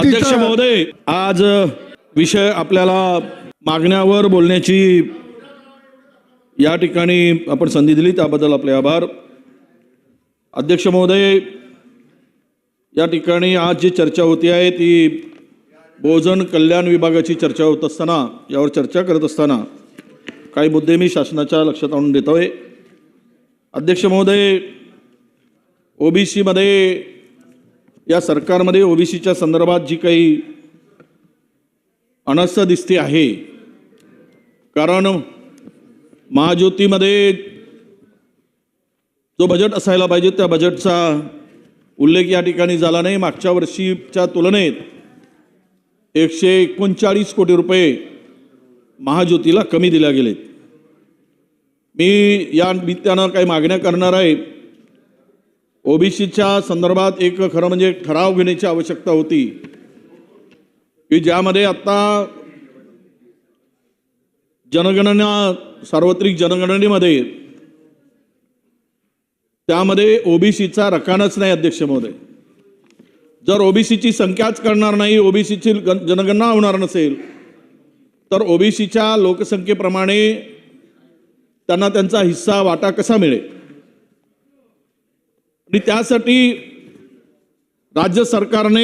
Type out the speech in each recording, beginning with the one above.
अध्यक्ष महोदय, आज विषय आपल्याला मागण्यावर बोलण्याची या ठिकाणी आपण संधी दिली त्याबद्दल आपले आभार। अध्यक्ष महोदय, या ठिकाणी आज जी चर्चा होती आहे ती बहुजन कल्याण विभागाची चर्चा होत असताना, यावर चर्चा करत असताना काही मुद्दे मी शासनाच्या लक्षात आणून देतोय। अध्यक्ष महोदय, ओबीसी मध्ये या सरकारमध्ये ओबीसीच्या संदर्भात जी काही अनवस्था दिसते आहे, कारण महाज्योतीमध्ये जो बजेट असायला पाहिजे त्या बजेटचा उल्लेख या ठिकाणी झाला नाही। मागच्या वर्षीच्या तुलनेत 139 कोटी रुपये महाज्योतीला कमी दिले गेलेत। मी या निमित्तानं काही मागण्या करणार आहे। ओबीसीच्या संदर्भात एक खरं म्हणजे ठराव घेण्याची आवश्यकता होती की ज्यामध्ये आता जनगणना सार्वत्रिक जनगणनेमध्ये त्यामध्ये ओबीसीचा रकानाच नाही। अध्यक्ष महोदय, जर ओबीसीची संख्याच करणार नाही, ओबीसीची जनगणना होणार नसेल तर ओबीसीच्या लोकसंख्येप्रमाणे त्यांना त्यांचा हिस्सा वाटा कसा मिळेल? आणि त्यासाठी राज्य सरकारने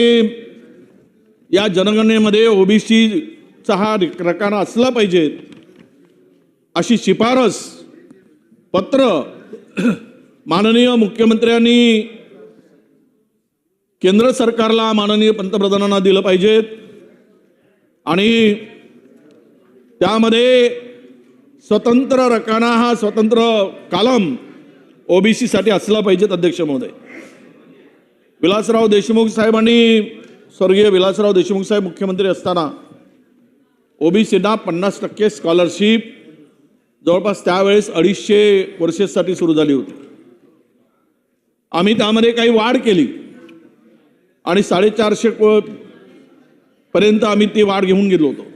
या जनगणनेमध्ये ओबीसीचा हा रकाना असला पाहिजे अशी शिफारस पत्र माननीय मुख्यमंत्र्यांनी केंद्र सरकारला माननीय पंतप्रधानांना दिलं पाहिजे आणि त्यामध्ये स्वतंत्र रकाना हा स्वतंत्र कॉलम ओबीसी साठी असला पाहिजे। अध्यक्ष महोदय, विलासराव देशमुख साहेबांनी, स्वर्गीय विलासराव देशमुख साहेब मुख्यमंत्री असताना ओबीसीना 50% स्कॉलरशिप जवळपास त्यावेळेस 250 कोर्सेससाठी सुरू झाली होती। आम्ही त्यामध्ये काही वाढ केली आणि 450 पर्यंत आम्ही ती वाढ घेऊन गेलो होतो।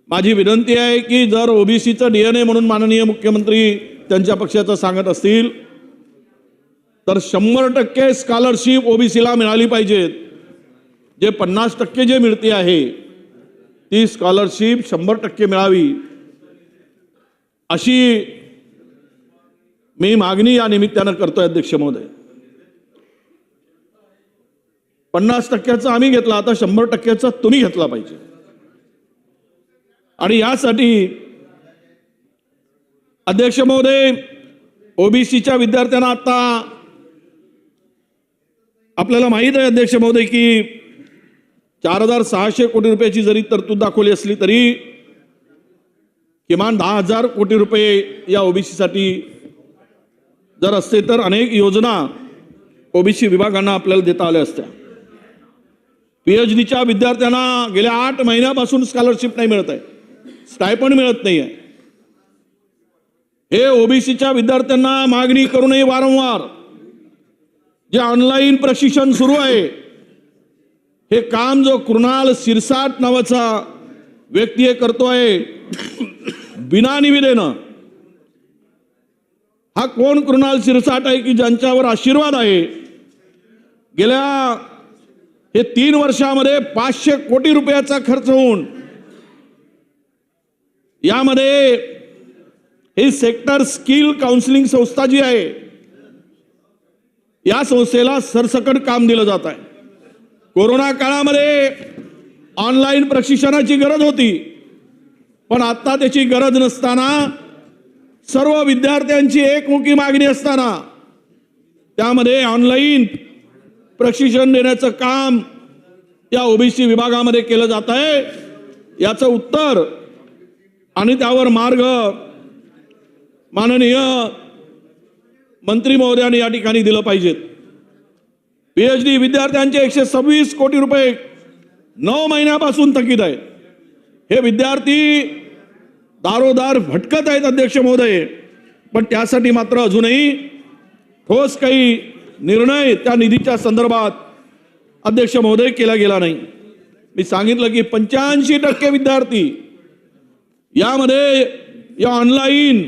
माझी विनंती आहे की जर ओबीसीचं डीएनए म्हणून माननीय मुख्यमंत्री त्यांच्या पक्षाचं सांगत असतील तर 100% स्कॉलरशिप ओबीसीला मिळाली पाहिजे। जे 50% जे मिळते आहे ती स्कॉलरशिप 100% मिळावी अशी मी मागणी या निमित्तानं करतोय। अध्यक्ष महोदय, 50%चा आम्ही घेतला, आता 100%चा तुम्ही घेतला पाहिजे। आणि यासाठी अध्यक्ष महोदय, ओबीसीच्या विद्यार्थ्यांना आता आपल्याला माहित आहे अध्यक्ष महोदय की 4600 कोटी रुपयाची जरी तरतूद दाखवली असली तरी किमान 10,000 कोटी रुपये या ओबीसी साठी जर असते तर अनेक योजना ओबीसी विभागांना आपल्याला देता आल्या असत्या। पीएचडीच्या विद्यार्थ्यांना गेल्या 8 महिन्यापासून स्कॉलरशिप नाही मिळत आहे, स्टायपंड मिळत नाही आहे। हे ओबीसीच्या विद्यार्थ्यांना मागणी करूनही वारंवार जे ऑनलाईन प्रशिक्षण सुरू आहे हे काम जो कृणाल सिरसाट नावाचा व्यक्ती करतोय बिना निविदेनं। हा कोण कृणाल सिरसाट आहे की ज्यांच्यावर आशीर्वाद आहे? गेल्या हे 3 वर्षामध्ये 500 कोटी रुपयाचा खर्च होऊन यामध्ये ही सेक्टर स्किल काउन्सिलिंग संस्था जी आहे या संस्थेला सरसकट काम दिलं जात आहे। कोरोना काळामध्ये ऑनलाईन प्रशिक्षणाची गरज होती, पण आता त्याची गरज नसताना सर्व विद्यार्थ्यांची एकमुखी मागणी असताना त्यामध्ये ऑनलाईन प्रशिक्षण देण्याचं काम या ओबीसी विभागामध्ये केलं जात आहे। याचं उत्तर आणि त्यावर मार्ग माननीय मंत्री महोदयांनी या ठिकाणी दिलं पाहिजे। पीएचडी विद्यार्थ्यांचे 126 कोटी रुपये 9 महिन्यापासून थकीत आहेत। हे विद्यार्थी दारोदार भटकत आहेत अध्यक्ष महोदय, पण त्यासाठी मात्र अजूनही ठोस काही निर्णय त्या निधीच्या संदर्भात अध्यक्ष महोदय केला गेला नाही। मी सांगितलं की 85% विद्यार्थी यामध्ये या ऑनलाईन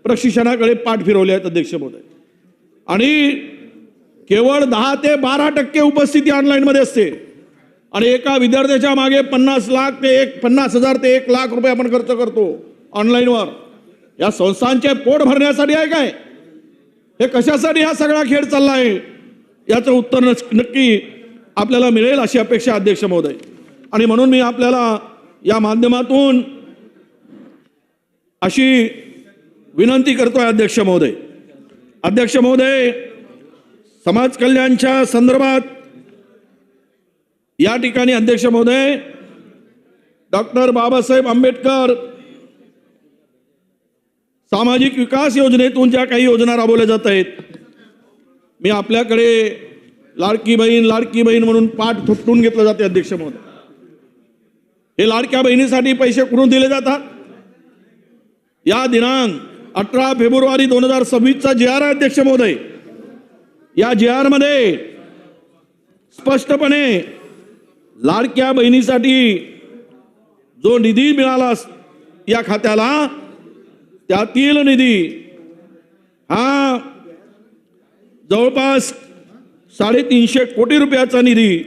प्रशिक्षणाकडे पाठ फिरवले आहेत अध्यक्ष महोदय, आणि केवळ 10 ते 12% उपस्थिती ऑनलाईन मध्ये असते। आणि एका विद्यार्थ्याच्या मागे 50,000 ते 1 लाख रुपये आपण खर्च करतो ऑनलाईनवर. या संस्थांचे पोट भरण्यासाठी आहे काय? हे कशासाठी हा सगळा खेळ चालला आहे? याचं उत्तर नक्की आपल्याला मिळेल अशी अपेक्षा अध्यक्ष महोदय. आणि म्हणून मी आपल्याला या माध्यमातून अशी विनंती करतोय अध्यक्ष महोदय. अध्यक्ष महोदय, समाज कल्याणच्या संदर्भात या ठिकाणी अध्यक्ष महोदय डॉक्टर बाबासाहेब आंबेडकर सामाजिक विकास योजनेतून ज्या काही योजना राबवल्या जात आहेत, मी आपल्याकडे लाडकी बहीण म्हणून पाठ थोपटून घेतलं जाते अध्यक्ष महोदय. हे लाडक्या बहिणीसाठी पैसे कुठून दिले जातात? या दिनांक 18 फेब्रुवारी 2026चा जी आर आहे अध्यक्ष महोदय. या जी आर मध्ये स्पष्टपणे लाडक्या बहिणीसाठी जो निधी मिळाला या खात्याला, त्यातील निधी हा जवळपास 350 कोटी रुपयाचा निधी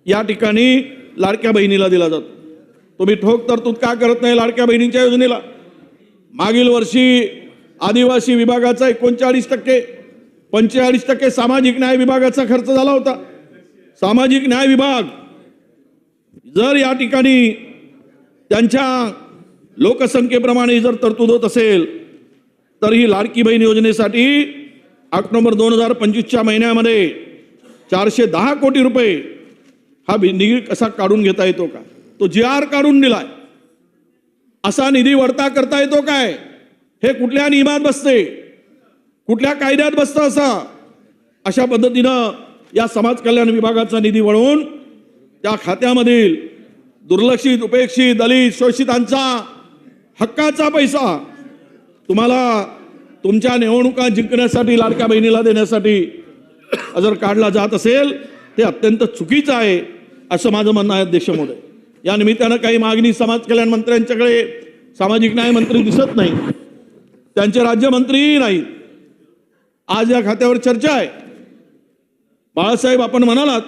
या ठिकाणी लाडक्या बहिणीला दिला जातो. तुम्ही ठोक तरतूद का करत नाही लाडक्या बहिणींच्या योजनेला? मागील वर्षी आदिवासी विभागाचा 39%, 45% सामाजिक न्याय विभागाचा खर्च झाला होता. सामाजिक न्याय विभाग जर या ठिकाणी त्यांच्या लोकसंख्येप्रमाणे जर तरतूद होत असेल तर ही लाडकी बहीण योजनेसाठी ऑक्टोबर 2025च्या महिन्यामध्ये 410 कोटी रुपये हा निधी कसा काढून घेता येतो का? तो जी आर काढून दिलाय. असा निधी वळता करता येतो काय? हे कुठल्या नियमात बसते? कुठल्या कायद्यात बसतं? अशा पद्धतीनं या समाज कल्याण विभागाचा निधी वळवून त्या खात्यामधील दुर्लक्षित, उपेक्षित, दलित, शोषितांचा हक्काचा पैसा तुम्हाला तुमच्या निवडणुका जिंकण्यासाठी लाडक्या बहिणीला देण्यासाठी जर काढला जात असेल ते अत्यंत चुकीचं आहे असं माझं म्हणणं आहे अध्यक्ष महोदय. या निमित्तानं काही मागणी समाज कल्याण मंत्र्यांच्याकडे सामाजिक न्याय मंत्री दिसत नाही, त्यांचे राज्यमंत्रीही नाहीत. आज या खात्यावर चर्चा आहे. बाळासाहेब, आपण म्हणालात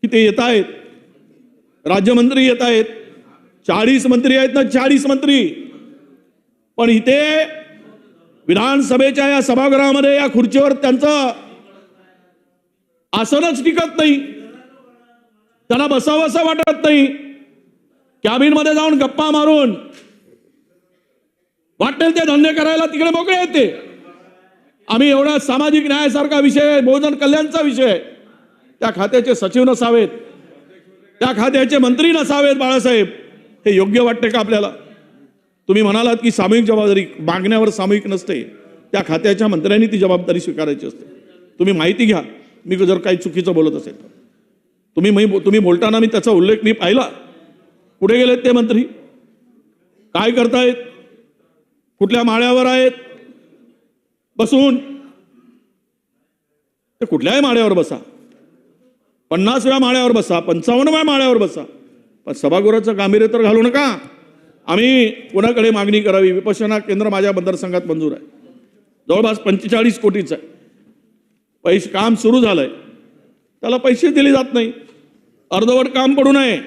की ते येत आहेत, राज्यमंत्री येत आहेत, 40 मंत्री आहेत ना, 40 मंत्री. पण इथे विधानसभेच्या या सभागृहामध्ये या खुर्चीवर त्यांचं आसनच टिकत नाही, त्यांना बसावं असं वाटत नाही. कॅबिन मध्ये जाऊन गप्पा मारून वाटेल ते धंदे करायला तिकडे मोकळे येते. आम्ही एवढा सामाजिक न्यायासारखा विषय, बहुजन कल्याणचा विषय, त्या खात्याचे सचिव नसावेत, त्या खात्याचे मंत्री नसावेत बाळासाहेब, हे योग्य वाटते का आपल्याला? तुम्ही म्हणालात की सामूहिक जबाबदारी, मागण्यावर सामूहिक नसते, त्या खात्याच्या मंत्र्यांनी ती जबाबदारी स्वीकारायची असते. तुम्ही माहिती घ्या, मी जर काही चुकीचं बोलत असेल तर. तुम्ही बोलताना मी त्याचा उल्लेख मी पाहिला. कुठे गेलेत ते मंत्री? काय करतायत? कुठल्या माळ्यावर आहेत बसून? ते कुठल्याही माळ्यावर बसा, 50व्या माळ्यावर बसा, 55व्या माळ्यावर बसा, पण सभागृहाचं गांभीर्य तर घालू नका. आम्ही कोणाकडे मागणी करावी? विपश्यना केंद्र माझ्या मतदारसंघात मंजूर आहे, जवळपास 45 कोटीचं आहे. पैसे काम सुरू झालंय, त्याला पैसे दिले जात नाही, अर्धवट काम पडू नये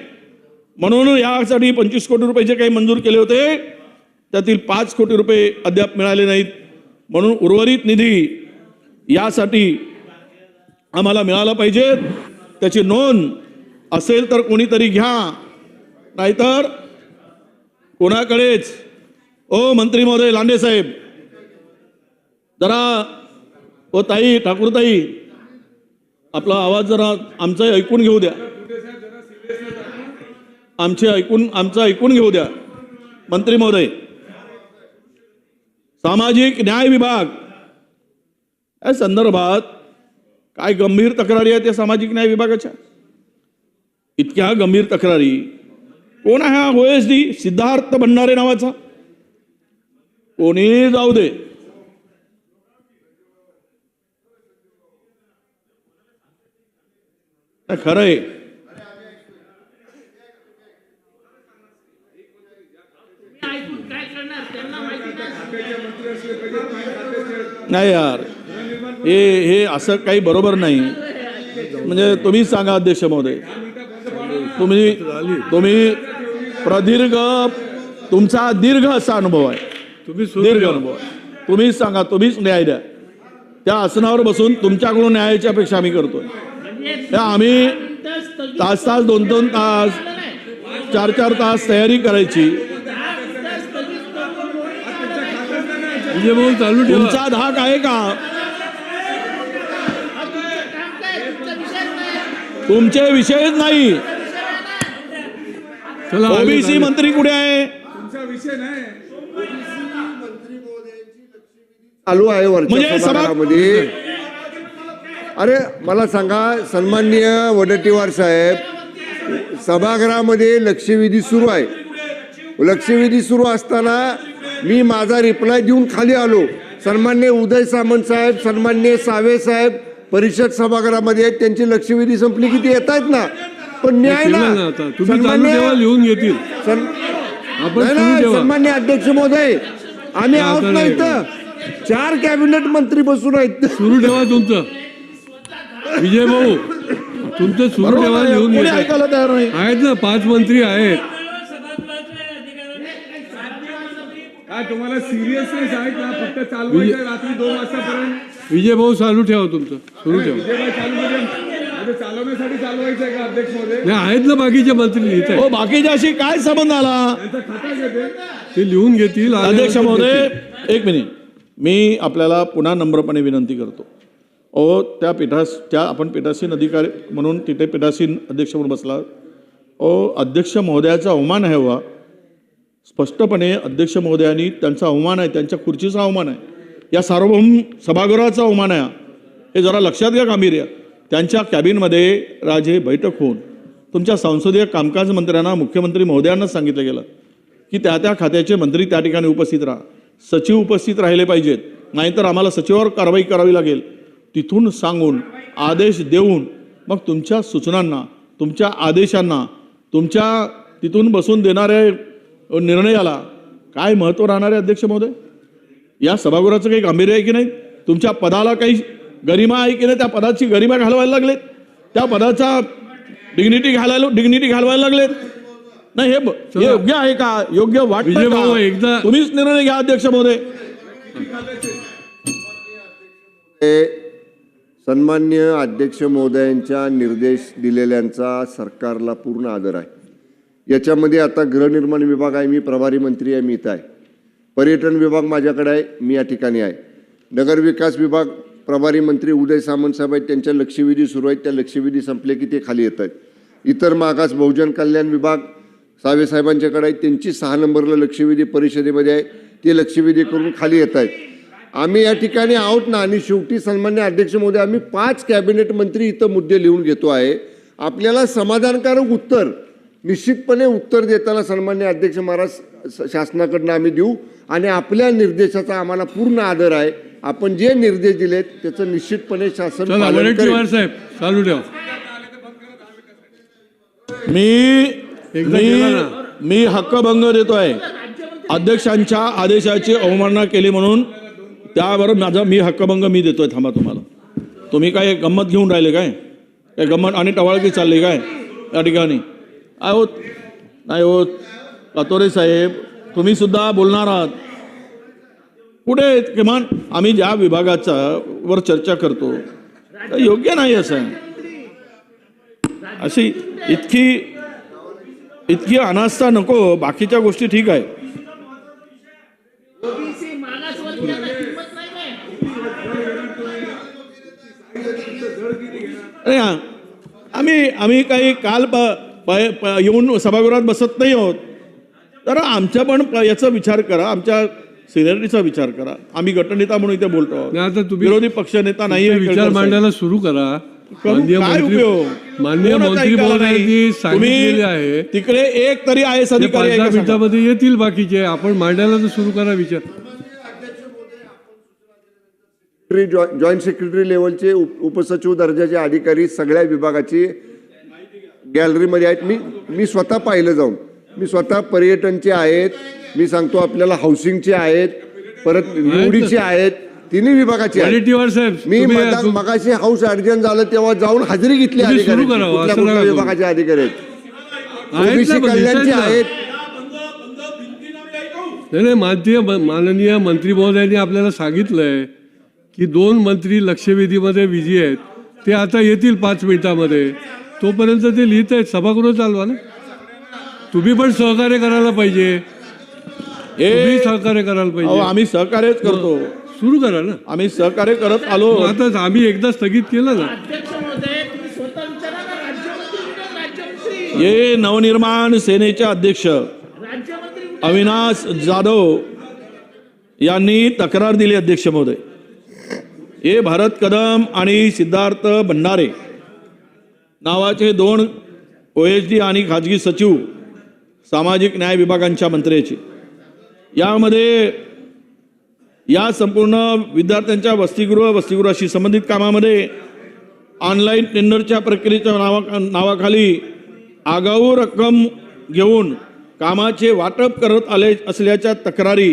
म्हणून यासाठी 25 कोटी रुपये जे काही मंजूर केले होते त्यातील 5 कोटी रुपये अद्याप मिळाले नाहीत. म्हणून उर्वरित निधी यासाठी आम्हाला मिळाला पाहिजे. त्याची नोंद असेल तर कोणीतरी घ्या, नाहीतर कोणाकडेच. ओ मंत्री महोदय लांडे साहेब, जरा ओ ताई, ठाकूरताई, आपला आवाज जरा आमचा ऐकून घेऊ द्या, आमचं ऐकून घेऊ द्या. मंत्री महोदय, सामाजिक न्याय विभाग या संदर्भात काय गंभीर तक्रारी आहेत या सामाजिक न्याय विभागाच्या? इतक्या गंभीर तक्रारी. कोण आहे हा OSD सिद्धार्थ भंडारे नावाचा? कोणी जाऊ दे, खरं आहे. नाही यार, हे असं काही बरोबर नाही. म्हणजे तुम्हीच सांगा अध्यक्ष महोदय, तुम्ही प्रदीर्घ तुमचा दीर्घ असा अनुभव आहे, दीर्घ अनुभव आहे. तुम्हीच सांगा, तुम्हीच न्याय द्या. त्या आसनावर बसून तुमच्याकडून न्यायाची अपेक्षा आम्ही करतोय. आम्ही तास 2 तास 4 तास तयारी करायची. तुमचा धाक आहे का? तुमचे विषयच नाही. ओबीसी मंत्री कुठे आहे? चालू आहे म्हणजे वरच्या सभागृहामध्ये. अरे मला सांगा, सन्माननीय वडेट्टीवार साहेब, सभागृहामध्ये लक्षवेधी सुरू आहे. लक्षवेधी सुरू असताना मी माझा रिप्लाय देऊन खाली आलो. सन्माननीय उदय सामंत साहेब, सन्माननीय सावे साहेब परिषद सभागृहामध्ये आहेत, त्यांची लक्षवेधी संपली की ते येत आहेत ना. पण न्याय ना लिहून घेतील. सन्माननीय अध्यक्ष महोदय, आम्ही आहोत ना इथं. 4 कॅबिनेट मंत्री बसून आहेत. सुरू ठेवा तुमचं. विजय भाऊ, तुमचं सुरू ठेवा, लिहून कोणी ऐकायला तयार नाही. आहेत ना 5 मंत्री आहेत. काय तुम्हाला सिरियसनेस आहे का? फक्त चालवायचं रात्री 2 वाजतापर्यंत. विजय भाऊ चालू ठेवा तुमचं, सुरू ठेवा. विजयभाई चालू म्हणजे चालवण्यासाठी चालवायचं आहे का अध्यक्ष महोदय? नाही, आहेत ना बाकीचे मंत्री लिहित हो, बाकीच्याशी काय संबंध आला? त्यांचा खाता घेते. ते लिहून घेतील. अध्यक्ष महोदय, 1 मिनिट. मी आपल्याला पुन्हा नम्रपणे विनंती करतो. त्या आपण पीठासीन अधिकारी म्हणून तिथे पीठासीन अध्यक्ष म्हणून बसला. अध्यक्ष महोदयाचा अवमान आहे. वा स्पष्टपणे अध्यक्ष महोदयांनी त्यांचा अवमान आहे, त्यांच्या खुर्चीचा अवमान आहे, या सार्वभौम सभागृहाचा अवमान आहे. हे जरा लक्षात घ्या गांभीर्य. त्यांच्या कॅबिनमध्ये राजे बैठक होऊन तुमच्या संसदीय कामकाज मंत्र्यांना, मुख्यमंत्री महोदयांना सांगितलं गेलं की त्या खात्याचे मंत्री त्या ठिकाणी उपस्थित राहा, सचिव उपस्थित राहिले पाहिजेत, नाहीतर आम्हाला सचिवावर कारवाई करावी लागेल. तिथून सांगून आदेश देऊन मग तुमच्या सूचनांना, तुमच्या आदेशांना, तुमच्या तिथून बसून देणाऱ्या निर्णयाला काय महत्त्व राहणार आहे अध्यक्ष महोदय? या सभागृहाचं काही गांभीर्य आहे की नाही? तुमच्या पदाला काही गरिमा आहे की नाही? त्या पदाची गरिमा घालवायला लागलेत, त्या पदाचा डिग्निटी घालवायला लागलेत. नाही, हे योग्य आहे का? योग्य वाटतं का? एकदा तुम्हीच निर्णय घ्या अध्यक्ष महोदय. सन्मान्य अध्यक्ष महोदयांच्या निर्देश दिलेल्यांचा सरकारला पूर्ण आदर आहे. याच्यामध्ये आता गृहनिर्माण विभाग आहे, मी प्रभारी मंत्री आहे, मी इथं आहे. पर्यटन विभाग माझ्याकडे आहे, मी या ठिकाणी आहे. नगरविकास विभाग प्रभारी मंत्री उदय सामंत साहेब आहेत, त्यांच्या लक्षवेधी सुरू आहेत. त्या लक्षवेधी संपले की ते खाली येत आहेत. इतर मागास बहुजन कल्याण विभाग सावे साहेबांच्याकडे आहेत, त्यांची 6 नंबरला लक्षवेधी परिषदेमध्ये आहे, ते लक्षवेधी करून खाली येत आहेत. आम्ही या ठिकाणी आहोत ना. आणि शेवटी सन्मान्य अध्यक्ष महोदय, आम्ही 5 कॅबिनेट मंत्री इथं मुद्दे लिहून घेतो आहे. आपल्याला समाधानकारक उत्तर, निश्चितपणे उत्तर देताना सन्मान्य अध्यक्ष महाराज शासनाकडनं आम्ही देऊ. आणि आपल्या निर्देशाचा आम्हाला पूर्ण आदर आहे. आपण जे निर्देश दिलेत त्याचं निश्चितपणे शासन पालन करेल. साहेब चालू ठेवा. मी हक्कभंग देतोय. अध्यक्षांच्या आदेशाची अवमानना केली म्हणून त्यावर मी हक्कभंग देतोय. थांबा, तुम्ही काय गंमत घेऊन राहिले काय? गंमत आणि टवाळकी चालली काय या ठिकाणी? होत नाही होत. कातोरे साहेब, तुम्ही सुद्धा बोलणार आहात. कुठे किमान आम्ही ज्या विभागाचा वर चर्चा करतो योग्य नाही असं. अशी इतकी अनास्था नको. बाकीच्या गोष्टी ठीक आहे. आम्ही काही काल येऊन सभागृहात बसत नाही आहोत. तर आमच्या पण याचा विचार करा, आमच्या सिनियरिटीचा विचार करा. आम्ही गटनेता म्हणून इथे बोलतो आहोत, विरोधी पक्षनेता नाही. विचार मांडायला सुरू करा. काय उपयोग? माननीय मंत्री महोदयांनी सांगितलेले आहे. तिकडे एक तरी आय एस अधिकारी 5 मिनिटांमध्ये येतील बाकीचे. आपण मांडायला तर सुरू करा विचार. जॉईंट सेक्रेटरी लेवलचे उपसचिव दर्जाचे अधिकारी सगळ्या विभागाची गॅलरीमध्ये आहेत. मी स्वतः पाहिलं जाऊन. मी स्वतः पर्यटनचे आहेत, मी सांगतो आपल्याला हाऊसिंगचे आहेत, परत निवडीचे आहेत, तिन्ही विभागाचे आहेत. क्वालिटीवर साहेब मी तुम्ही- मतदान मगाशी हाऊस अर्जन झालं तेव्हा जाऊन हजेरी घेतली तुम्ही सुरू अधिकाऱ्यांची. करावं, कुठल्या असं कुठल्या नका करू. विभागाचे अधिकारी आहेत आहेत ओबीसी ना, पण कल्याणचे दिसायला. आहेत. नाही माननीय मंत्री महोदयांनी आपल्याला सांगितलंय की 2 मंत्री लक्षवेधीमध्ये बिझी आहेत, ते आता येतील 5 मिनिटामध्ये. तोपर्यंत ते लिहित आहेत. सभागृह चालवा ना. तुम्ही पण सहकार्य करायला पाहिजे. तुम्ही सहकार्य करायला अहो, पाहिजे. आम्ही सहकार्यच करतो. सुरू करा ना. आम्ही सहकार्य करत आलो. आता आम्ही एकदा स्थगित केलं ना. अध्यक्ष महोदय तुम्ही स्वतः विचारा ना, राज्यमंत्री हे नवनिर्माण सेनेचे अध्यक्ष अविनाश जाधव यांनी तक्रार दिली. अध्यक्ष महोदय, हे भरत कदम आणि सिद्धार्थ भंडारे नावाचे 2 OSD आणि खाजगी सचिव सामाजिक न्याय विभागांच्या मंत्र्याचे, यामध्ये या संपूर्ण विद्यार्थ्यांच्या वसतिगृहाशी संबंधित कामामध्ये ऑनलाईन टेंडरच्या प्रक्रियेच्या नावाखाली आगाऊ रक्कम घेऊन कामाचे वाटप करत आले असल्याच्या तक्रारी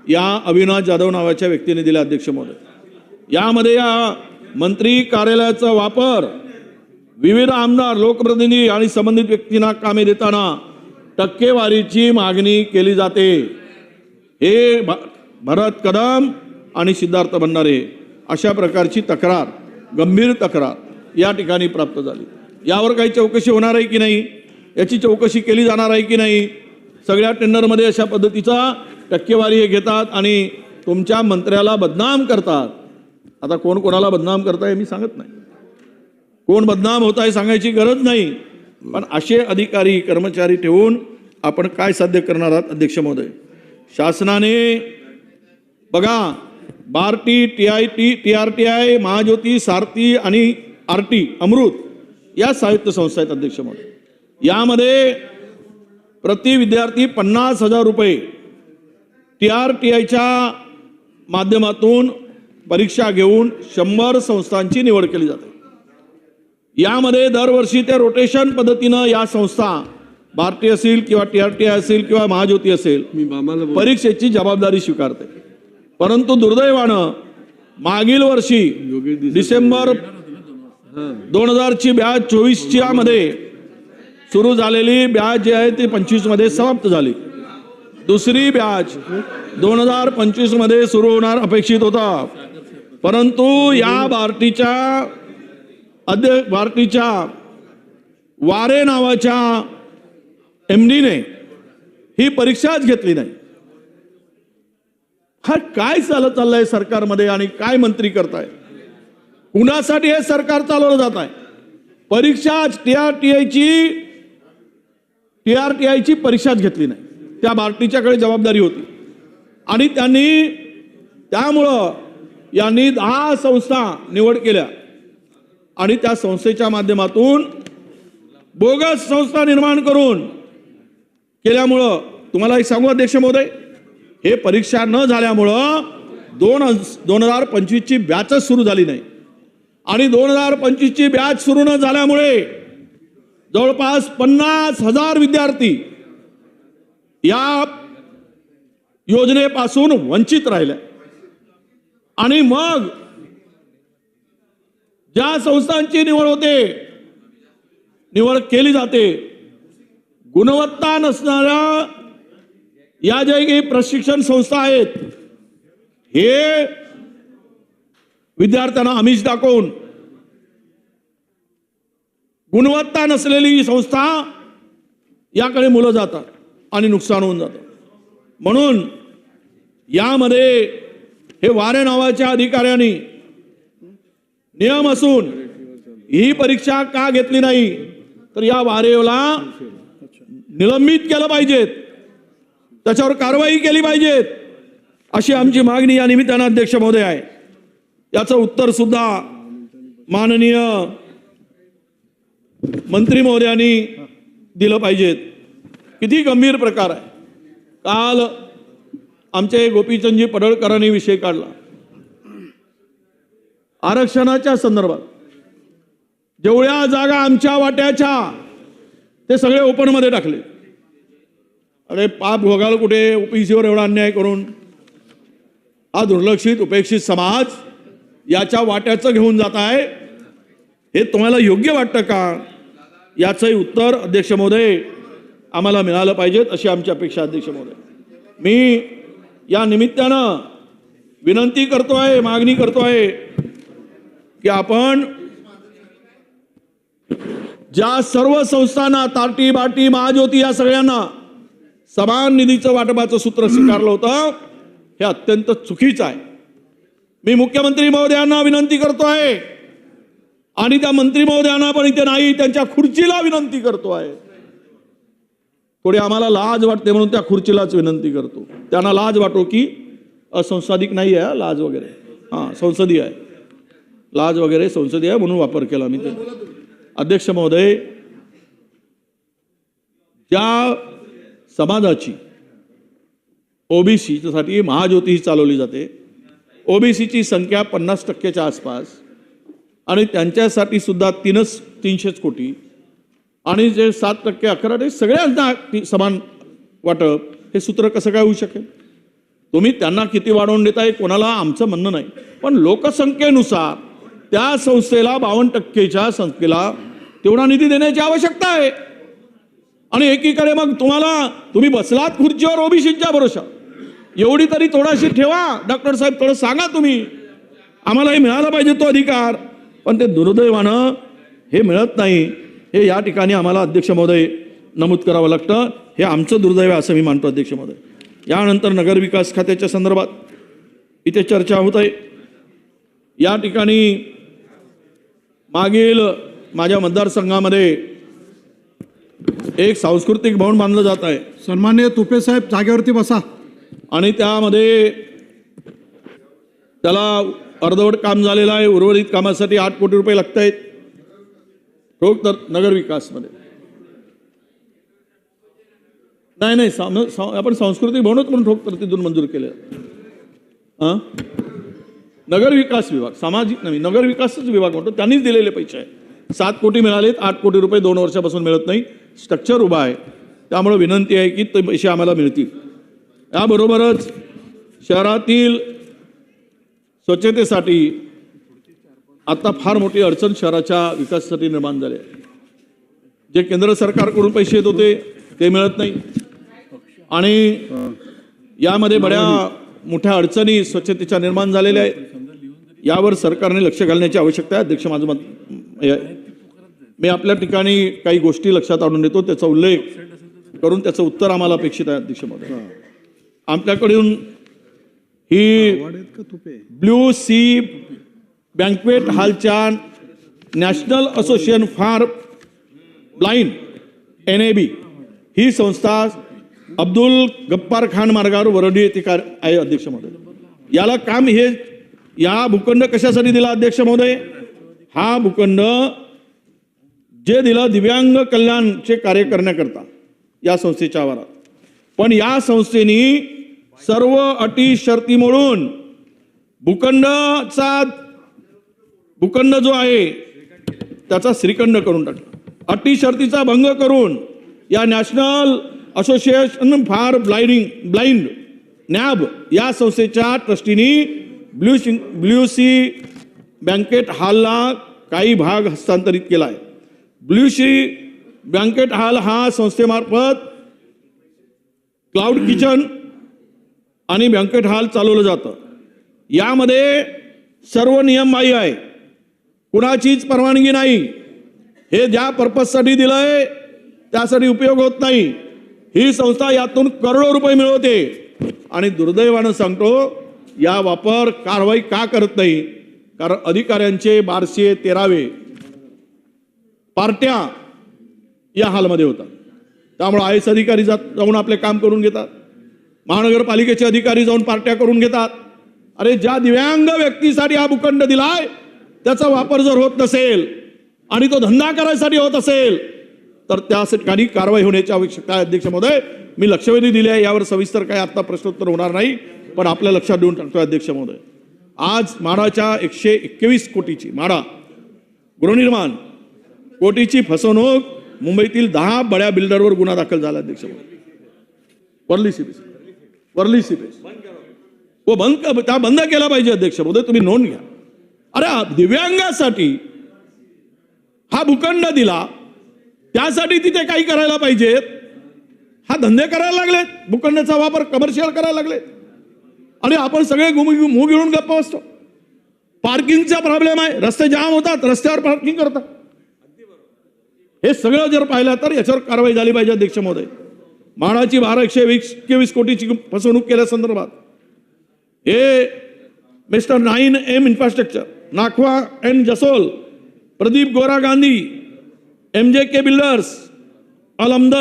या अविनाश जाधव नावाच्या व्यक्तीने दिल्या. अध्यक्ष महोदय, यामध्ये या मंत्री कार्यालयाचा वापर विविध आमदार, लोकप्रतिनिधी आणि संबंधित व्यक्तींना कामे देताना टक्केवारीची मागणी केली जाते. हे भरत कदम आणि सिद्धार्थ भंडारे अशा प्रकारची तक्रार, गंभीर तक्रार या ठिकाणी प्राप्त झाली. यावर काही चौकशी होणार आहे की नाही, याची चौकशी केली जाणार आहे की नाही. सगळ्या टेंडरमध्ये अशा पद्धतीचा टक्केवारी हे घेतात आणि तुमच्या मंत्र्याला बदनाम करतात. आता कोण कोणाला बदनाम करताय मी सांगत नाही, कोण बदनाम होत आहे सांगायची गरज नाही, पण असे अधिकारी कर्मचारी ठेवून आपण काय साध्य करणार आहात. अध्यक्ष महोदय, शासनाने बघा बार्टी, TRTI, महाज्योती, सारथी आणि RT अमृत या साहित्य संस्था आहेत. अध्यक्ष महोदय, यामध्ये प्रति विद्यार्थी 50,000 रुपये TRTIच्या माध्यमातून परीक्षा घेऊन 100 संस्थांची निवड केली जाते. यामध्ये दरवर्षी त्या रोटेशन पद्धतीनं या संस्था, बार्टी असेल किंवा TRTI असेल किंवा महाज्योती असेल, परीक्षेची जबाबदारी स्वीकारते. परंतु दुर्दैवानं मागील वर्षी डिसेंबर 2000ची बॅच 24च्या मध्ये सुरू झालेली बॅच जी आहे ती 25 मध्ये समाप्त झाली. दुसरी बॅच 2025 मध्ये सुरू होणार अपेक्षित होता. परंतु या बार्टीच्या वारे नावाच्या MDने ही परीक्षाच घेतली नाही. हा काय चाललंय सरकारमध्ये आणि काय मंत्री करताय? कुणासाठी हे सरकार चालवलं जात आहे? परीक्षाच TRTIची परीक्षाच घेतली नाही. त्या बार्टीच्याकडे जबाबदारी होती आणि त्यामुळं यांनी 10 संस्था निवड केल्या आणि त्या संस्थेच्या माध्यमातून बोगस संस्था निर्माण करून केल्यामुळं तुम्हाला एक सांगू अध्यक्ष महोदय, हे परीक्षा न झाल्यामुळं 2025ची बॅचच सुरू झाली नाही आणि 2025ची बॅच सुरू न झाल्यामुळे जवळपास 50,000 विद्यार्थी या योजनेपासून वंचित राहिले. आणि मग ज्या संस्थांची निवड केली जाते, गुणवत्ता नसणाऱ्या या ज्या काही प्रशिक्षण संस्था आहेत, हे विद्यार्थ्यांना आमिष दाखवून गुणवत्ता नसलेली संस्था याकडे मुलं जातात आणि नुकसान होऊन जातं. म्हणून यामध्ये हे वारे नावाच्या अधिकाऱ्यांनी नियम असून ही परीक्षा का घेतली नाही तर या वारेला निलंबित केलं पाहिजेत, त्याच्यावर कारवाई केली पाहिजेत अशी आमची मागणी या निमित्तानं अध्यक्ष महोदय आहे. याचं उत्तर सुद्धा माननीय मंत्री महोदयांनी दिलं पाहिजेत. किती गंभीर प्रकार आहे. काल आमचे गोपीचंदजी पडळकरांनी विषय काढला आरक्षणाच्या संदर्भात. जेवढ्या जागा आमच्या वाट्याच्या ते सगळे ओपन मध्ये टाकले. अरे पाप भोगाल कुठे ओबीसीवर एवढा अन्याय करून. हा दुर्लक्षित उपेक्षित समाज याच्या वाट्याचं घेऊन जात आहे, हे तुम्हाला योग्य वाटतं का? याचंही उत्तर अध्यक्ष महोदय आम्हाला मिळालं पाहिजे, अशी आमची अपेक्षा. अध्यक्ष महोदय, मी या निमित्तानं विनंती करतोय, मागणी करतोय की आपण ज्या सर्व संस्थांना, ताटी बाटी महाज्योती या सगळ्यांना समान निधीचं वाटपाचं सूत्र स्वीकारलं होतं, हे अत्यंत चुकीचं आहे. मी मुख्यमंत्री महोदयांना विनंती करतोय आणि त्या मंत्री महोदयांना पण इथे नाही, त्यांच्या खुर्चीला विनंती करतोय. थोडी आम्हाला लाज वाटते म्हणून त्या खुर्चीलाच विनंती करतो. त्यांना लाज वाटो की असंसाधिक नाही आहे, लाज वगैरे, हां संसदीय आहे, लाज वगैरे संसदीय आहे म्हणून वापर केला मी ते. अध्यक्ष महोदय, ज्या समाजाची ओबीसीसाठी महाज्योती ही चालवली जाते, ओबीसीची संख्या 50% आसपास, आणि त्यांच्यासाठी सुद्धा 300 कोटी, आणि जे 7% 11% सगळ्यांना समान वाटप, हे सूत्र कसं काय होऊ शकेल? तुम्ही त्यांना किती वाढवून देताय कोणाला आमचं म्हणणं नाही, पण लोकसंख्येनुसार त्या संस्थेला 52%च्या संख्येला तेवढा निधी देण्याची आवश्यकता आहे. आणि एकीकडे मग तुम्ही बसलात खुर्चीवर ओबीसीच्या भरोशा, एवढी तरी थोडाशी ठेवा. डॉक्टर साहेब, थोडं सांगा तुम्ही, आम्हालाही मिळाला पाहिजे तो अधिकार, पण ते दुर्दैवानं हे मिळत नाही. हे या ठिकाणी आम्हाला अध्यक्ष महोदय नमूद करावं लागतं. हे आमचं दुर्दैव असं मी मानतो अध्यक्ष महोदय. यानंतर नगरविकास खात्याच्या संदर्भात इथे चर्चा होत आहे. या ठिकाणी मागील माझ्या मतदारसंघामध्ये एक सांस्कृतिक भवन बांधलं जात आहे. सन्माननीय तुपे साहेब, जागेवरती बसा. आणि त्यामध्ये त्याला अर्धवट काम झालेलं आहे. उर्वरित कामासाठी 8 कोटी रुपये लागत आहेत ठोक तर नगरविकासमध्ये. नाही आपण सांस्कृतिक भवनच म्हणून ठोक तरतुदीतून मंजूर केले. हां, नगरविकास विभाग, सामाजिक नाही, नगरविकासच विभाग म्हणतो, त्यांनीच दिलेले पैसे आहे. 7 कोटी मिळालेत, 8 कोटी रुपये 2 वर्षापासून मिळत नाही. स्ट्रक्चर उभा आहे, त्यामुळे विनंती आहे की ते पैसे आम्हाला मिळतील. याबरोबरच शहरातील स्वच्छतेसाठी आता फार मोठी अडचण शहराच्या विकासासाठी निर्माण झाली आहे. जे केंद्र सरकारकडून पैसे येत होते ते मिळत नाही, आणि यामध्ये बड्या मोठ्या अडचणी स्वच्छतेच्या निर्माण झालेल्या आहेत. यावर सरकारने लक्ष घालण्याची आवश्यकता आहे. अध्यक्ष, माझं मत आहे. मी आपल्या ठिकाणी काही गोष्टी लक्षात आणून देतो, त्याचा उल्लेख करून त्याचं उत्तर आम्हाला अपेक्षित आहे. अध्यक्ष महोदय, आमच्याकडून ही ब्ल्यू सी बँक्वेट हॉलच्या national association for blind NAB ही संस्था अब्दुल गप्पार खान मार्गावर वरडी येथे आहे. अध्यक्ष महोदय, याला काम हे या भूखंड कशासाठी दिला अध्यक्ष महोदय? हा भूखंड जे दिलं दिव्यांग कल्याणचे कार्य करण्याकरता या संस्थेच्या आवारात. पण या संस्थेने सर्व अटी शर्ती मोडून भूखंड जो आहे त्याचा श्रीखंड करून टाकला. अटी शर्तीचा भंग करून या national association for blind NAB या संस्थेच्या ट्रस्टीनी ब्ल्यू सी बँकेट हॉलला काही भाग हस्तांतरित केला आहे. ब्ल्यू सी बँकेट हॉल हा संस्थेमार्फत क्लाउड किचन आणि बँकेट हॉल चालवलं जातं. यामध्ये सर्व नियमबाह्य आहे, कुणाचीच परवानगी नाही. हे ज्या पर्पजसाठी दिलंय त्यासाठी उपयोग होत नाही. ही संस्था यातून करोडो रुपये मिळवते, आणि दुर्दैवानं सांगतो या वापर कारवाई का करत नाही? कारण अधिकाऱ्यांचे 1213 पार्ट्या या हॉलमध्ये होतात. त्यामुळे IAS अधिकारी जाऊन आपले काम करून घेतात, महानगरपालिकेचे अधिकारी जाऊन पार्ट्या करून घेतात. अरे, ज्या दिव्यांग व्यक्तीसाठी हा भूखंड दिलाय त्याचा वापर जर होत नसेल आणि तो धंदा करायसाठी होत असेल तर त्या ठिकाणी कारवाई होण्याची आवश्यकता आहे. अध्यक्ष महोदय, मी लक्षवेधी दिली आहे, यावर सविस्तर काही आता प्रश्नोत्तर होणार नाही, पण आपल्या लक्षात देऊन टाकतोय. अध्यक्ष महोदय, आज म्हाडाच्या 121 कोटीची म्हाडा गृहनिर्माण कोटीची फसवणूक मुंबईतील 10 बड्या बिल्डरवर गुन्हा दाखल झाला. अध्यक्ष महोदय, वर्ली सीपीसी वो बंद केला पाहिजे अध्यक्ष महोदय, तुम्ही नोंद घ्या. अरे दिव्यांगासाठी हा भूखंड दिला, त्यासाठी तिथे काही करायला पाहिजेत. हा धंदे करायला लागलेत, भूखंडाचा वापर कमर्शियल करायला लागले आणि आपण सगळे मुंह गिळून गप्प असतो. पार्किंगचा प्रॉब्लेम आहे, रस्ते जाम होतात, रस्त्यावर पार्किंग करतात. हे सगळं जर पाहिलं तर याच्यावर कारवाई झाली पाहिजे अध्यक्ष महोदय. म्हाडाची 121 कोटीची फसवणूक केल्या संदर्भात हे mister 9M infrastructure, Nakhwa and Jasol, Pradeep Gora Gandhi, MJK builders, Almad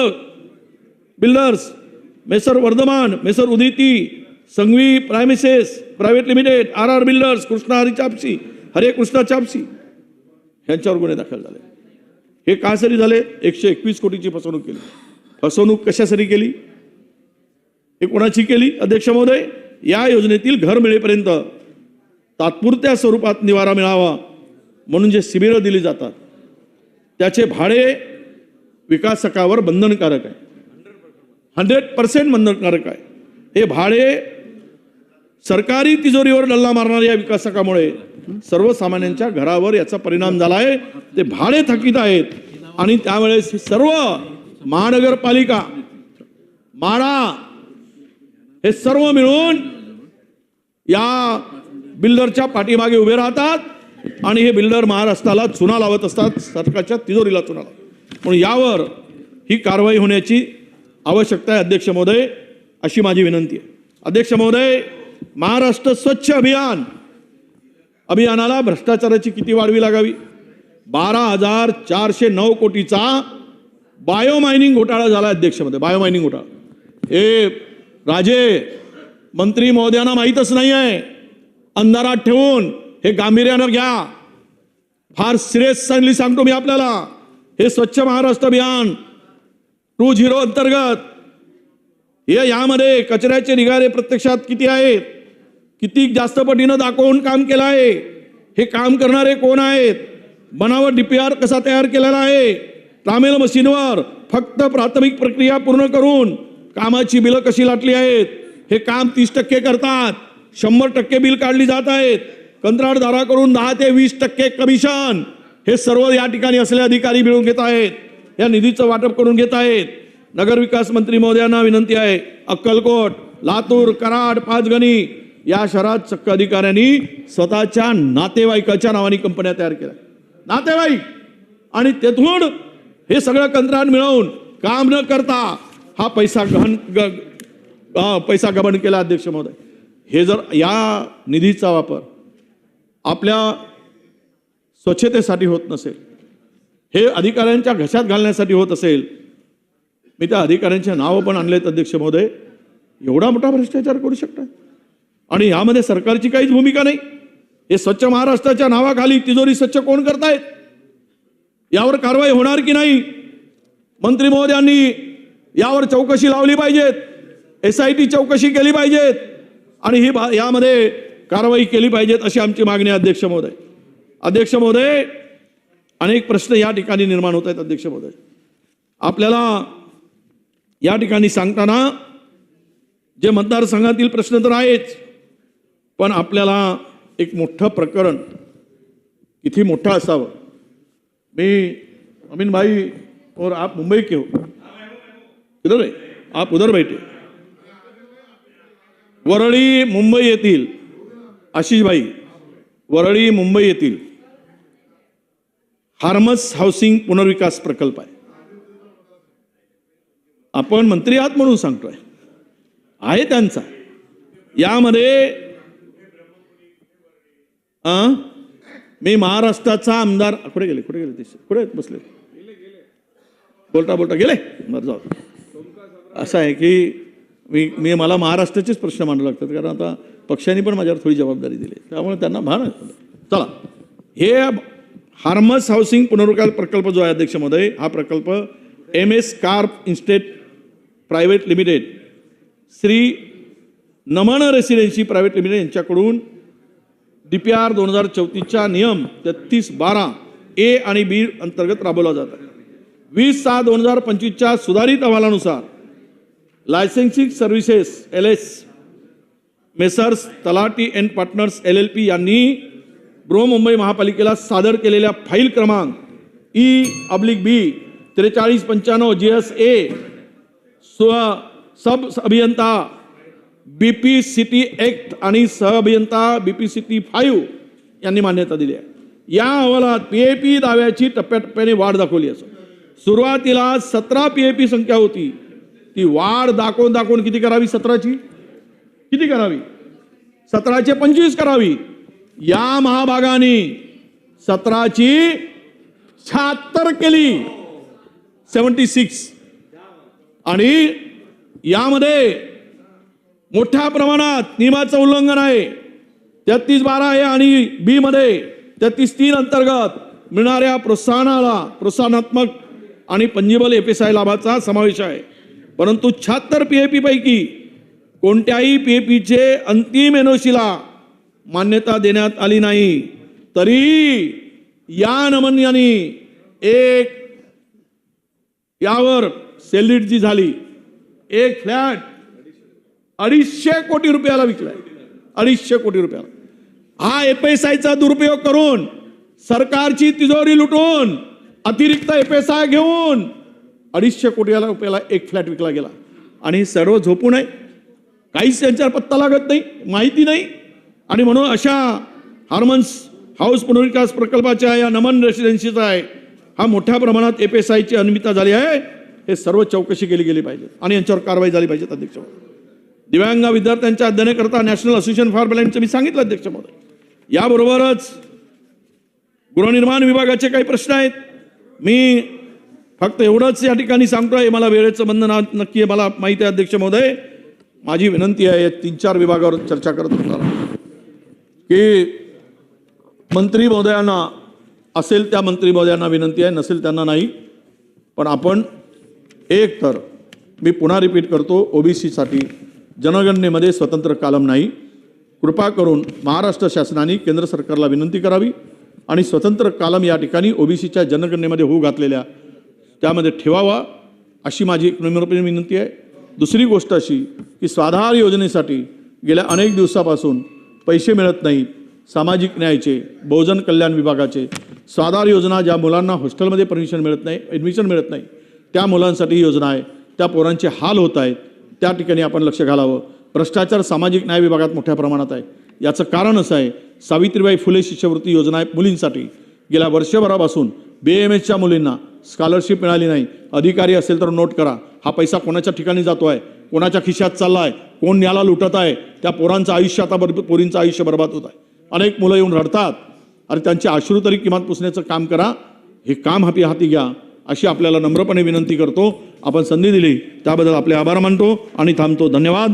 builders, messrs Vardhaman, messrs Uditi, Sanghvi premises private limited, RR builders, Krishna Hari Chapsi, Hare Krishna चापसी यांच्यावर गुन्हे दाखल झाले. हे कासाठी झाले? 121 कोटीची फसवणूक केली. फसवणूक कशासाठी केली, हे कोणाची केली अध्यक्ष महोदय? या योजनेतील घर मिळेपर्यंत तात्पुरत्या स्वरूपात निवारा मिळावा म्हणून जे शिबिरं दिली जातात त्याचे भाडे विकासकावर बंधनकारक आहे, 100% बंधनकारक आहे. हे भाडे सरकारी तिजोरीवर डल्ला मारणाऱ्या विकासकामुळे सर्वसामान्यांच्या घरावर याचा परिणाम झाला आहे. ते भाडे थकीत आहेत आणि त्यामुळे सर्व महानगरपालिका, म्हाडा हे सर्व मिळून या बिल्डरच्या पाठीमागे उभे राहतात आणि हे बिल्डर महाराष्ट्राला चुना लावत असतात, सरकारच्या तिजोरीला चुना लावतात. म्हणून यावर ही कारवाई होण्याची आवश्यकता आहे अध्यक्ष महोदय, अशी माझी विनंती आहे. अध्यक्ष महोदय, महाराष्ट्र स्वच्छ अभियानाला भ्रष्टाचाराची किती वाढवी लागावी? 12,409 कोटीचा बायोमायनिंग घोटाळा झाला अध्यक्ष महोदय. बायोमायनिंग घोटाळा हे राजे मंत्री महोदयांना माहीतच नाही आहे. अंधारात ठेवून हे गांभीर्यानं घ्या. फार सिरियसली सांगतो मी आपल्याला. हे स्वच्छ महाराष्ट्र अभियान 2.0 अंतर्गत यामध्ये कचऱ्याचे निगारे प्रत्यक्षात किती आहेत, किती जास्त पटीनं दाखवून काम केलं आहे, हे काम करणारे कोण आहेत, बनावट DPR कसा तयार केलेला आहे, ट्रामेल मशीनवर फक्त प्राथमिक प्रक्रिया पूर्ण करून कामाची बिलं कशी लाटली आहेत, हे काम 30% करतात, 100% बिल काढली जात आहेत, कंत्राटदाराकडून 10 ते 20% कमिशन हे सर्व या ठिकाणी असलेले अधिकारी मिळून घेत आहेत, या निधीचं वाटप करून घेत आहेत. नगरविकास मंत्री महोदयांना विनंती आहे, अक्कलकोट, लातूर, कराड, पाचगणी या शहरात चक्क अधिकाऱ्यांनी स्वतःच्या नातेवाईकाच्या नावाने कंपन्या तयार केल्या, नातेवाईक, आणि तेथून हे सगळं कंत्राट मिळवून काम न करता हा पैसा गबन केला अध्यक्ष महोदय. हे जर या निधीचा वापर आपल्या स्वच्छतेसाठी होत नसेल, हे अधिकाऱ्यांच्या घशात घालण्यासाठी होत असेल, मी त्या अधिकाऱ्यांचे नावं पण आणलेत अध्यक्ष महोदय. एवढा मोठा भ्रष्टाचार करू शकतात आणि यामध्ये सरकारची काहीच भूमिका नाही. हे स्वच्छ महाराष्ट्राच्या नावाखाली तिजोरी स्वच्छ कोण करतायत, यावर कारवाई होणार की नाही? मंत्री महोदयांनी यावर चौकशी लावली पाहिजेत, SIT चौकशी केली पाहिजेत आणि ही यामध्ये कारवाई केली पाहिजेत अशी आमची मागणी आहे अध्यक्ष महोदय. अध्यक्ष महोदय, अनेक प्रश्न या ठिकाणी निर्माण होत आहेत अध्यक्ष महोदय. आपल्याला या ठिकाणी सांगताना जे मतदारसंघातील प्रश्न तर आहेच, पण आपल्याला एक मोठं प्रकरण किती मोठं असावं. मी अमीन भाई और आप मुंबई के हो, किधर है आप? उधर बैठे. वरळी मुंबई येथील आशिष भाई, वरळी मुंबई येथील हार्मस हाऊसिंग पुनर्विकास प्रकल्प आहे. आपण मंत्री आहात म्हणून सांगतोय, आहे त्यांचा. यामध्ये मी महाराष्ट्राचा आमदार, कुठे गेले ते, कुठे बसले, बोलता गेले, बरं जाऊ. असं आहे की मी मला महाराष्ट्राचेच प्रश्न मांडावे लागतात, कारण आता पक्षांनी पण माझ्यावर थोडी जबाबदारी दिली, त्यामुळे त्यांना भान. चला, हे हार्मस हाऊसिंग पुनर्विकास प्रकल्प जो आहे अध्यक्ष महोदय, हा प्रकल्प MS कार्प इन्स्टेट private limited, Shri Naman residency private limited यांच्याकडून DPR 2034च्या नियम 3312A आणि B अंतर्गत राबवला जात आहे. 20/6/2025च्या सुधारित अहवालानुसार licensing services LS messrs Talati and partners LLP यांनी बृहन्मुंबई महापालिकेला सादर केलेल्या फाईल क्रमांक E/B 4395 GSA सब अभियंता BPCT ऍक्ट आणि सह अभियंता BPCT 5 यांनी मान्यता दिली आहे. या अहवालात PAP दाव्याची टप्प्याटप्प्याने वाढ दाखवली असून सुरुवातीला 17 PAP संख्या होती, ती वाढ दाखवून किती करावी? 17ची किती करावी? 17चे 25 करावी. या महाभागाने 17ची 76 केली, 76. आणि यामध्ये मोठ्या प्रमाणात नियमाचं उल्लंघन आहे. 3312 आहे आणि B मध्ये 33(3) अंतर्गत मिळणाऱ्या प्रोत्साहनात्मक आणि पंजिबल FSI लाभाचा समावेश आहे. परंतु 76 PAP पैकी कोणत्याही PAPचे अंतिम NOCला मान्यता देण्यात आली नाही. तरी या नमुन्याने एक यावर सेलिट जी झाली, एक फ्लॅट 250 कोटी रुपयाला विकलाय. 250 कोटी रुपयाला. हा FSIचा दुरुपयोग करून सरकारची तिजोरी लुटून अतिरिक्त FSI घेऊन 250 कोटी रुपयाला एक फ्लॅट विकला गेला. आणि सर्व झोपून आहे, काहीच त्यांच्यावर पत्ता लागत नाही, माहिती नाही. आणि म्हणून अशा हार्मन्स हाऊस पुनर्विकास प्रकल्पाच्या या नमन रेसिडेन्सीचा आहे हा मोठ्या प्रमाणात FSIची अनियमितता झाली आहे. हे सर्व चौकशी केली गेली पाहिजे आणि यांच्यावर कारवाई झाली पाहिजे. अध्यक्ष महोदय, दिव्यांग विद्यार्थ्यांच्या अध्ययनाकरता नॅशनल असोसिएशन फॉर ब्लाइंडचं मी सांगितलं अध्यक्ष महोदय. याबरोबरच गृहनिर्माण विभागाचे काही प्रश्न आहेत. मी फक्त एवढंच या ठिकाणी सांगतोय, मला वेळेचं बंधन नक्की आहे, मला माहिती आहे अध्यक्ष महोदय. माझी विनंती आहे, या 3-4 विभागावर चर्चा करत असताना की मंत्री महोदयांना असेल त्या मंत्री महोदयांना विनंती आहे, नसेल त्यांना नाही. पण आपण एक तर मी पुन्हा रिपीट करतो, OBCसाठी जनगणनेमध्ये स्वतंत्र कालम नाही. कृपा करून महाराष्ट्र शासनाने केंद्र सरकारला विनंती करावी आणि स्वतंत्र कालम या ठिकाणी OBCच्या जनगणनेमध्ये होऊ घातलेल्या त्यामध्ये ठेवावा, अशी माझी एक नम्रपणे विनंती आहे. दुसरी गोष्ट अशी की स्वाधार योजनेसाठी गेल्या अनेक दिवसापासून पैसे मिळत नाहीत. सामाजिक न्यायाचे, बहुजन कल्याण विभागाचे स्वाधार योजना, ज्या मुलांना हॉस्टेलमध्ये परमिशन मिळत नाही, ॲडमिशन मिळत नाही, त्या मुलांसाठी ही योजना आहे. त्या पोरांचे हाल होत आहेत, त्या ठिकाणी आपण लक्ष घालावं. भ्रष्टाचार सामाजिक न्याय विभागात मोठ्या प्रमाणात आहे. याचं कारण असं आहे, सावित्रीबाई फुले शिष्यवृत्ती योजना आहे मुलींसाठी. गेल्या वर्षभरापासून BAMSच्या मुलींना स्कॉलरशिप मिळाली नाही. अधिकारी असेल तर नोट करा, हा पैसा कोणाच्या ठिकाणी जातो आहे, कोणाच्या खिशात चालला आहे, कोण न्याला लुटत आहे. त्या पोरांचं आयुष्य आता पोरींचं आयुष्य बर्बाद होत आहे. अनेक मुलं येऊन रडतात. अरे त्यांचे अश्रू तरी किमान पुसण्याचं काम करा. हे काम हाती घ्या, अशी आपल्याला नम्रपणे विनंती करतो. आपण संधी दिली त्याबद्दल आपले आभार मानतो आणि थांबतो. धन्यवाद.